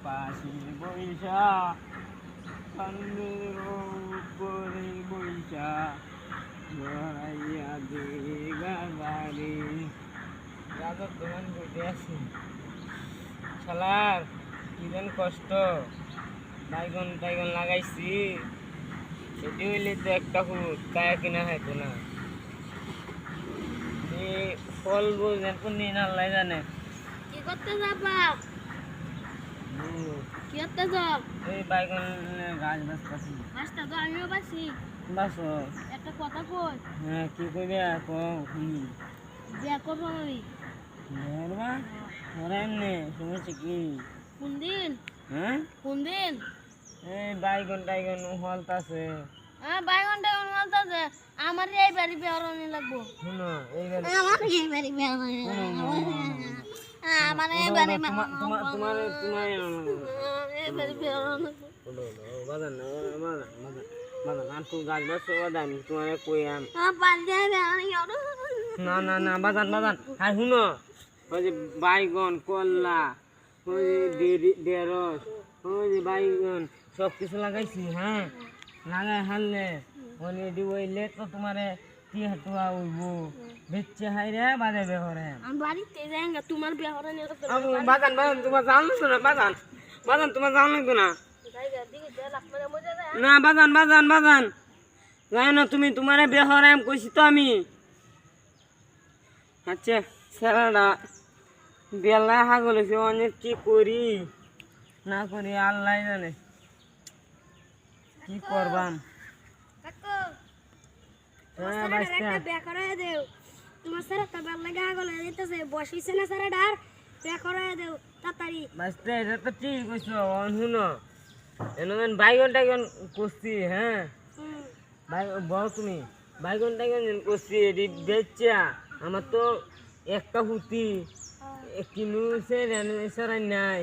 পাশে বৈশা কান্দের উপরে বৈশা ঘরাইয়া দে গাবারে রাজার দোকান করতে আসি শালার কি যেন কষ্ট বাইগন টাইগন লাগাইছি সেটি হইলে তো একটা হুট কায়া কিনা হয়তো না ফল বোঝেন কোন দিন আল্লাহ জানে কি করতে যাবা কি করতে যাও এই বাইগন গাছ বাঁচতেছি মাছটা তো আমিও বাসি বাস একটা কথা কই হ্যাঁ কি কইবে শুনি বিয়া করবো আমি ধরবা ধরা এমনি সমস্যা কি কোন দিন হ্যাঁ কোন দিন এই বাইগন টাইগন হলতাছে হ্যাঁ বাইগনটা বলতেছে আমার এই বাড়ি বেরোনি লাগবো শুনো এইবার আমার এই বাড়ি বেরোনি আমার এই বাড়ি তোমার এই বাড়ি বেরোনি বাজান বাজান আর তুই গাছ বাস বাজান তোমার কই আম না না না বাজান বাজান আর শুনো ওই যে বাইগন কল্লা ওই যে ঢেঁড়স ওই যে বাইগন সব কিছু লাগাইছি হ্যাঁ লাগাই হারলে ওই দিবইলে তো তোমার কি হাতুয়া উইব বেচে হাইরে বাজে বেহরে আমি বাড়িতে যাইঙ্গা তোমার বেহরে নিয়ে বাজান বাজান তোমার জান লাগতো না বাজান বাজান তোমার জান লাগতো না না বাজান বাজান বাজান যাই না তুমি তোমার বেহরে কইছি তো আমি আচ্ছা স্যারাডা বেলা হাগল হয়েছে অনেক কি করি না করি আল্লাহ জানে কি করবাম হ্যাঁ বাচ্চা তোমার স্যার একটা বেল লাগা গলে দিতেছে বসিছে না স্যার ডার বে করায় দেও তাড়াতাড়ি বাচ্চা এটা তো ঠিক কইছো শুনো এনমেন বাইগন টাইগন করছি হ্যাঁ বল তুমি বাইগন টাইগন করছি এটি বেচা আমার তো একটা হুতি কিনু সে রেনেসারাই নাই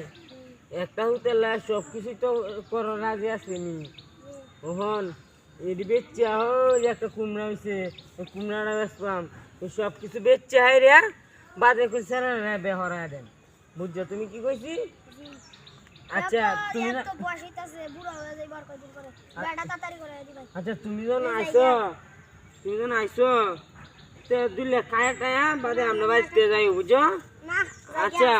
একটা হুতে সব কিছু তো করার রাজি আসেনি ওহন এটি বেচা হই একটা কুমড়া হয়েছে কুমড়াটা বেচলাম সব কিছু বেচছে হাই রে বাজে করে সারা বেহরা দেন বুঝছো তুমি কি কইছি আচ্ছা তুমি না আচ্ছা তুমি যখন আইসো তো দুলে খায়া টায়া বাদে আমরা বাড়িতে যাই বুঝছো আচ্ছা